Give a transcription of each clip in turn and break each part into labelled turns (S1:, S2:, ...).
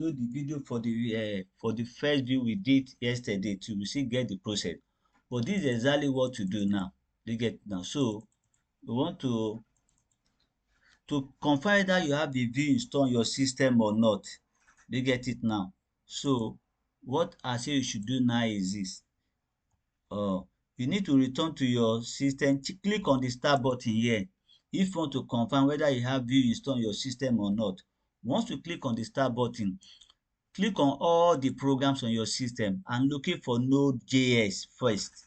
S1: the video for the first view we did yesterday to we still get the process, but this is exactly what to do now. You get now. So we want to confirm whether you have the view installed on your system or not. You get it now. So what I say you should do now is this. You need to return to your system, click on the start button here if you want to confirm whether you have Vue installed on your system or not. Once you click on the start button, click on all the programs on your system and locate for Node.js first.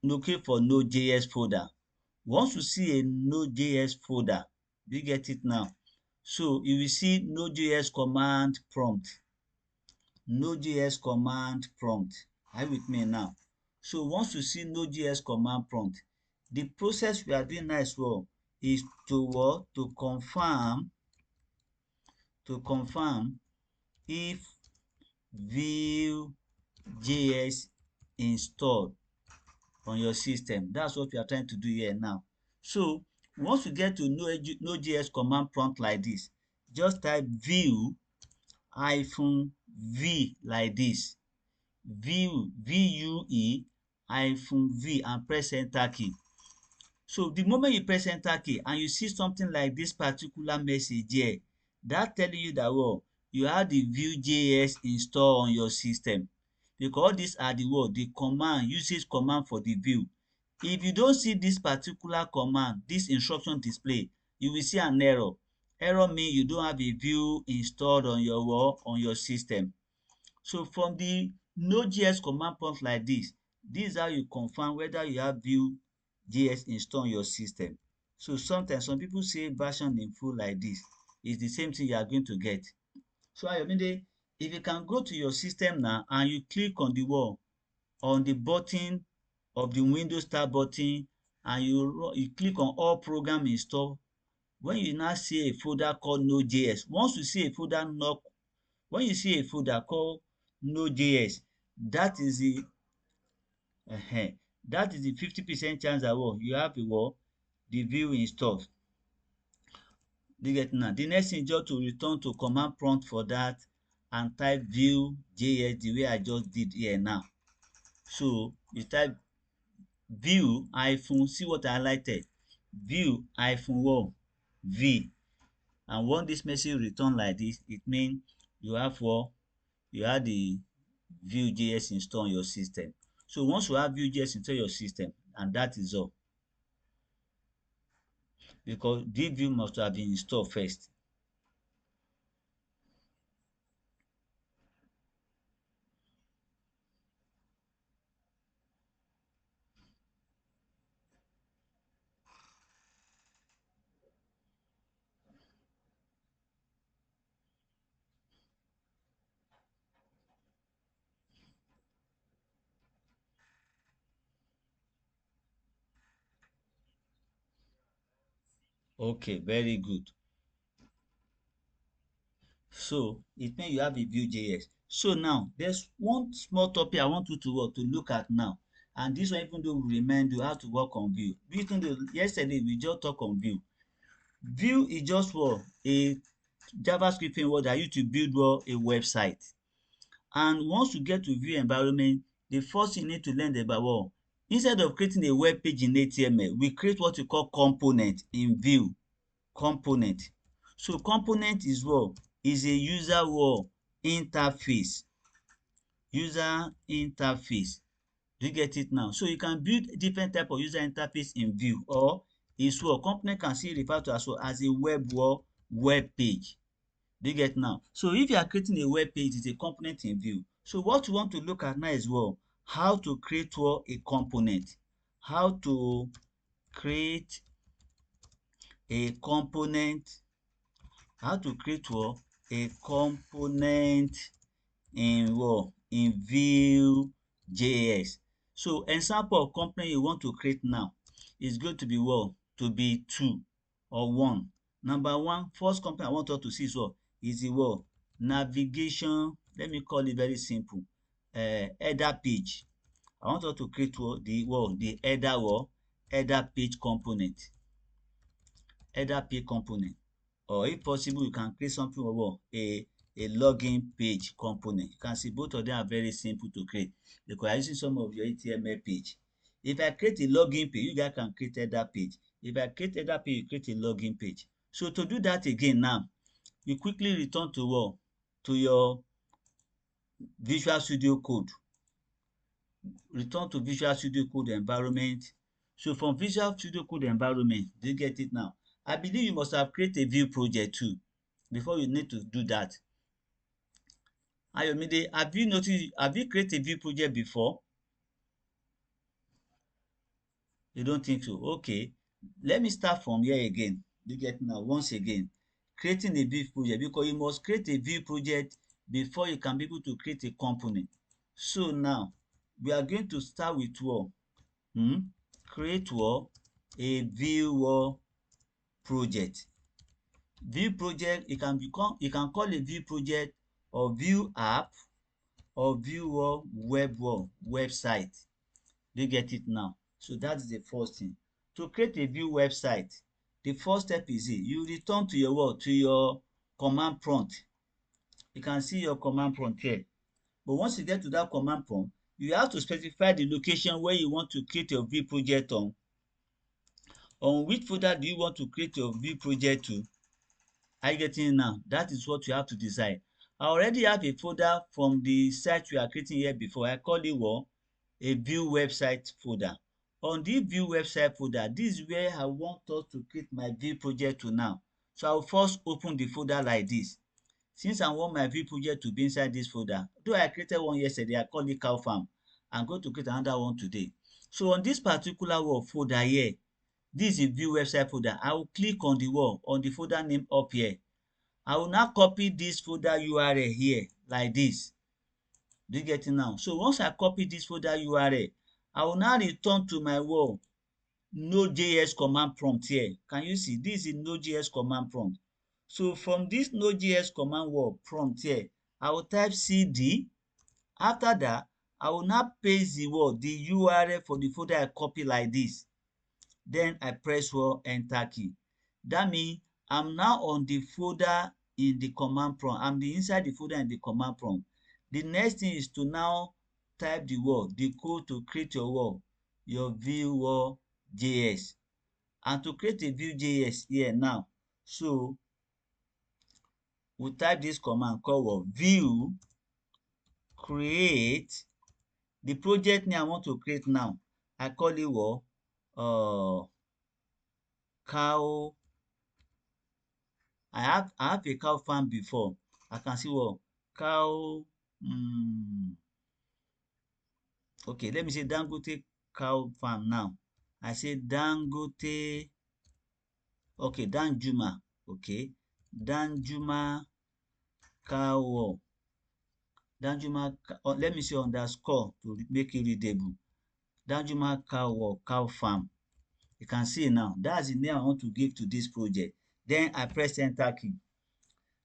S1: Locate for Node.js folder. Once you see a Node.js folder, you get it now. So you will see Node.js command prompt. Node.js command prompt. Are you with me now? So once you see Node.js command prompt, the process we are doing now as well is to what? To confirm if Vue JS installed on your system. That's what we are trying to do here now. So once you get to Node.js command prompt like this, just type view -v like this. Vue VUE -v and press enter key. So the moment you press enter key and you see something like this particular message here, that telling you that you have the Vue JS installed on your system, because these are the command usage command for the Vue. If you don't see this particular command, this instruction display, you will see an error. Error mean you don't have a Vue installed on your system. So from the Node.js command prompt like this is how you confirm whether you have Vue JS installed on your system. So sometimes some people say version in full like this is the same thing you are going to get. So Ayomide, if you can go to your system now and you click on the button of the Windows start button and you click on all program install, when you now see a folder called Node.js, once you see a folder when you see a folder called Node.js, that is the um that is the 50% chance that you have the Vue installed. Do you get now? The next thing just to return to command prompt for that and type Vue JS the way I just did here now. So you type Vue hyphen, see what I highlighted, Vue hyphen V, and once this message return like this, it means you have the Vue JS installed on your system. So once you have Vue JS installed on your system, and that is all, because this Vue must have been installed first. Okay, very good. So it means you have a Vue JS. So now there's one small topic I want you to look at now. And this one, even though we remind you how to work on Vue. Even though yesterday we just talk on Vue. Vue is just a JavaScript framework that you to build a website. And once you get to Vue environment, the first thing you need to learn about instead of creating a web page in HTML, we create what we call component in Vue. Component. So component is is a user interface. User interface. Do you get it now? So you can build different type of user interface in Vue, or is component can still refer to as a web page. Do you get now? So if you are creating a web page, it's a component in Vue. So what you want to look at now is how to create a component. How to create a component. How to create a component in Vue JS. So example of component you want to create now is going to be to be two or one. Number one, first component I want us to see is the navigation. Let me call it very simple. Header page. I want us to create the header page component. Header page component. Or if possible, you can create something a login page component. You can see both of them are very simple to create because you are using some of your HTML page. If I create a login page, you guys can create header page. If I create header page, you create a login page. So to do that again now, you quickly return to what? To your Visual Studio Code. Return to Visual Studio Code environment. So from Visual Studio Code environment, do you get it now? I believe you must have created a Vue project too before you need to do that. Ayomide, have you created a Vue project before? You don't think so? Okay. Let me start from here again. Do you get now? Once again, creating a Vue project, because you must create a Vue project before you can be able to create a component. So now we are going to start with what? Create what? A Vue project. Vue project, you can call a Vue project or Vue app or Vue website. Do you get it now? So that's the first thing. To create a Vue website, the first step is it. You return to your what? To your command prompt. You can see your command prompt here. But once you get to that command prompt, you have to specify the location where you want to create your Vue project on. On which folder do you want to create your Vue project to? Are you getting it now? That is what you have to decide. I already have a folder from the site we are creating here before. I call it what? A Vue website folder. On this Vue website folder, this is where I want us to create my Vue project to now. So I will first open the folder like this. Since I want my Vue project to be inside this folder, though I created one yesterday, I call it cow farm. I'm going to create another one today. So on this particular folder here, this is a Vue website folder. I will click on the on the folder name up here. I will now copy this folder URL here like this. Do you get it now? So once I copy this folder URL, I will now return to my Node.js command prompt here. Can you see? This is Node.js command prompt. So from this Node.js command prompt here, I will type cd. After that, I will now paste the URL for the folder I copy like this. Then I press enter key. That means I'm now on the folder in the command prompt. I'm inside the folder in the command prompt. The next thing is to now type the code to create your Vue JS. And to create a Vue JS here now, so we type this command called Vue create. The project name I want to create now, I call it cow. I have a cow farm before. I can see cow. Okay, let me say Dangote cow farm now. I say Dangote. Okay, Danjuma. Okay, Danjuma cow. Danjuma. Let me say underscore to make it readable. Danjuma cow farm. You can see now. That's the name I want to give to this project. Then I press enter key.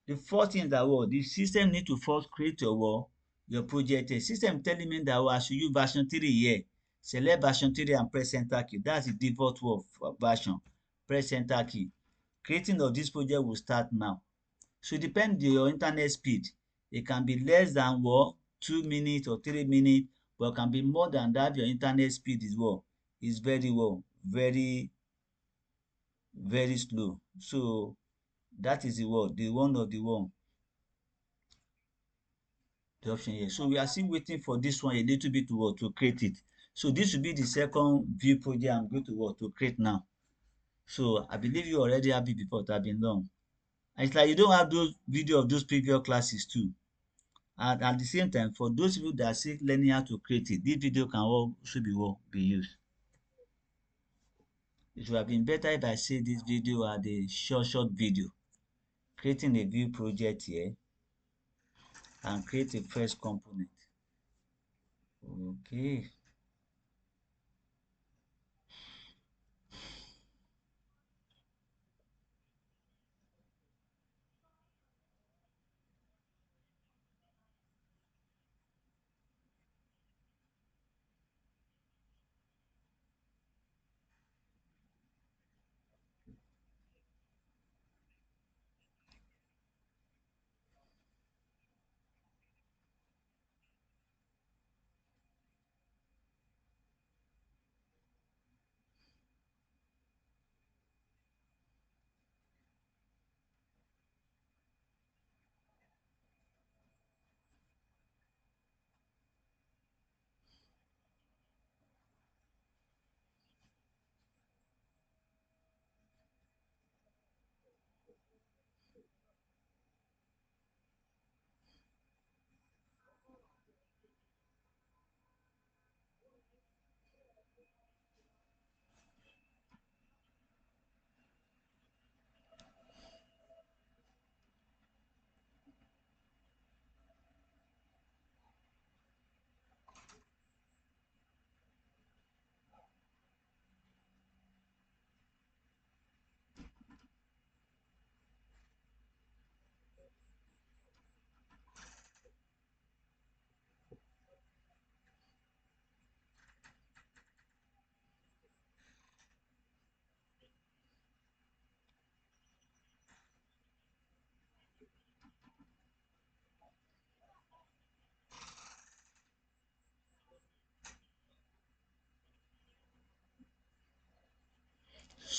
S1: The first thing that the system need to first create your project. The system telling me that I should use version 3 here. Select version 3 and press enter key. That's the default version. Press enter key. Creating of this project will start now. So it depends on your internet speed. It can be less than 2 minutes or 3 minutes, but it can be more than that. Your internet speed is very very very slow. So that is the one of the option here. So we are still waiting for this one a little bit to create it. So this will be the second Vue project I'm going to create now. So I believe you already have it before. It has been long. And it's like you don't have those video of those previous classes too. And at the same time, for those people that are still learning how to create it, this video can also be used. It would have been better if I say this video had a short video. Creating a Vue project here and create a first component. Okay.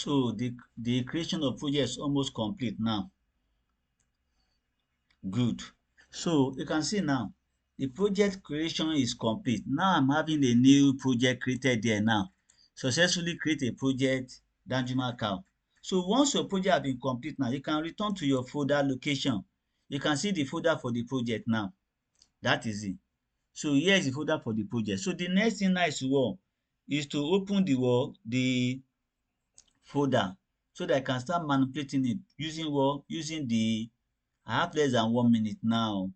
S1: So the creation of project is almost complete now. Good. So you can see now the project creation is complete. Now I'm having a new project created there now. Successfully create a project Danjuma cow. So once your project has been complete now, you can return to your folder location. You can see the folder for the project now. That is it. So here is the folder for the project. So the next thing now is to open the folder so that I can start manipulating it using what? Using the I have less than 1 minute now.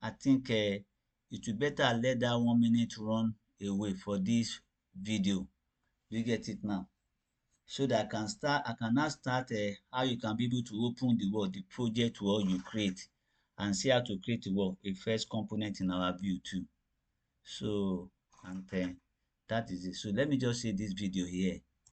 S1: I think it will better let that 1 minute run away for this video. You get it now? So that I can now start how you can be able to open the project you create and see how to create a first component in our view too. So and that is it. So let me just say this video here.